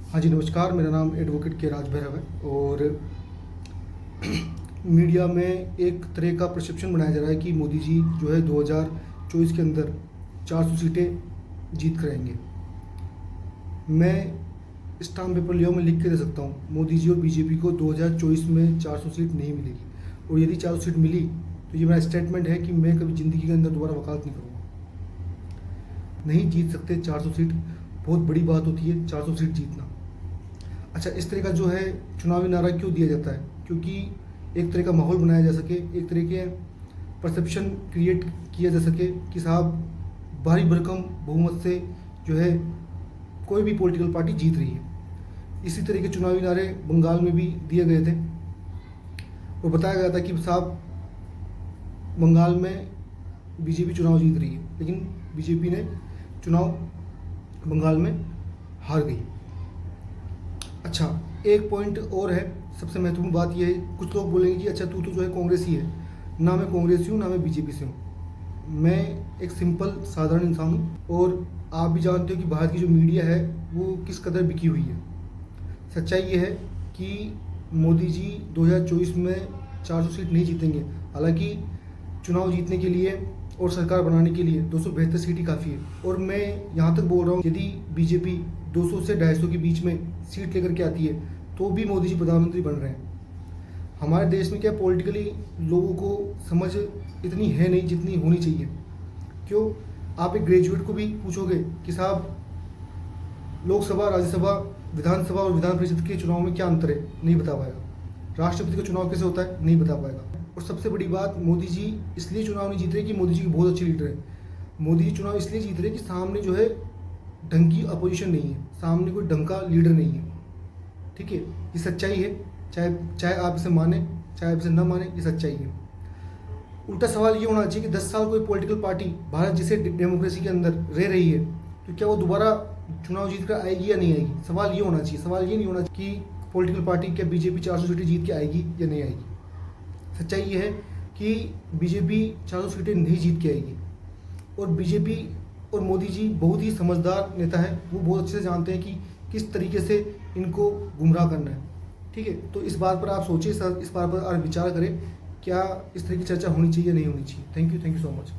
हाँ जी, नमस्कार। मेरा नाम एडवोकेट के राज भैरव है और मीडिया में एक तरह का परसेप्शन बनाया जा रहा है कि मोदी जी जो है 2024 के अंदर 400 सीटें जीत कर आएंगे। मैं स्टाम्प पेपर लिया मैं लिख के दे सकता हूँ, मोदी जी और बीजेपी को 2024 में 400 सीट नहीं मिलेगी। और यदि 400 सीट मिली तो ये मेरा स्टेटमेंट है कि मैं कभी ज़िंदगी के अंदर दोबारा वकालत नहीं करूँगा। नहीं जीत सकते 400 सीट, बहुत बड़ी बात होती है 400 सीट जीतना। अच्छा, इस तरह का जो है चुनावी नारा क्यों दिया जाता है? क्योंकि एक तरह का माहौल बनाया जा सके, एक तरह के परसेप्शन क्रिएट किया जा सके कि साहब भारी भरकम बहुमत से जो है कोई भी पॉलिटिकल पार्टी जीत रही है। इसी तरह के चुनावी नारे बंगाल में भी दिए गए थे और बताया गया था कि साहब बंगाल में बीजेपी चुनाव जीत रही है, लेकिन बीजेपी ने चुनाव बंगाल में हार गई। अच्छा, एक पॉइंट और है, सबसे महत्वपूर्ण बात यह है, कुछ लोग बोलेंगे कि अच्छा तू तो जो है कांग्रेसी है। ना मैं कांग्रेसी हूँ, ना मैं बीजेपी से हूँ। मैं एक सिंपल साधारण इंसान हूँ और आप भी जानते हो कि भारत की जो मीडिया है वो किस कदर बिकी हुई है। सच्चाई ये है कि मोदी जी 2024 में 400 सीट नहीं जीतेंगे। हालांकि चुनाव जीतने के लिए और सरकार बनाने के लिए 272 सीट ही काफ़ी है। और मैं यहाँ तक बोल रहा हूँ, यदि बीजेपी 200 से 250 के बीच में सीट लेकर के आती है तो भी मोदी जी प्रधानमंत्री बन रहे हैं। हमारे देश में क्या पॉलिटिकली लोगों को समझ इतनी है नहीं जितनी होनी चाहिए। क्यों? आप एक ग्रेजुएट को भी पूछोगे कि साहब लोकसभा, राज्यसभा, विधानसभा और विधान परिषद के चुनाव में क्या अंतर है, नहीं बता पाएगा। राष्ट्रपति का चुनाव कैसे होता है, नहीं बता पाएगा। और सबसे बड़ी बात, मोदी जी इसलिए चुनाव नहीं जीत रहे कि मोदी जी बहुत अच्छे लीडर हैं। मोदी जी चुनाव इसलिए जीत रहे कि सामने जो है ढंग की अपोजिशन नहीं है, सामने कोई ढंग का लीडर नहीं है। ठीक है, ये सच्चाई है, चाहे आप इसे माने चाहे आप इसे न माने, ये सच्चाई है। उल्टा सवाल ये होना चाहिए कि 10 साल कोई पॉलिटिकल पार्टी भारत जिसे डेमोक्रेसी के अंदर रह रही है तो क्या वो दोबारा चुनाव जीत कर आएगी या नहीं आएगी? सवाल ये होना चाहिए। सवाल ये नहीं होना चाहिए कि पॉलिटिकल पार्टी क्या बीजेपी 400 सीटें जीत के आएगी या नहीं आएगी। सच्चाई ये है कि बीजेपी 400 सीटें नहीं जीत के आएगी। और बीजेपी और मोदी जी बहुत ही समझदार नेता है, वो बहुत अच्छे से जानते हैं कि किस तरीके से इनको गुमराह करना है। ठीक है, तो इस बात पर आप सोचिए सर, इस बात पर आप विचार करें, क्या इस तरह की चर्चा होनी चाहिए या नहीं होनी चाहिए। Thank you so much.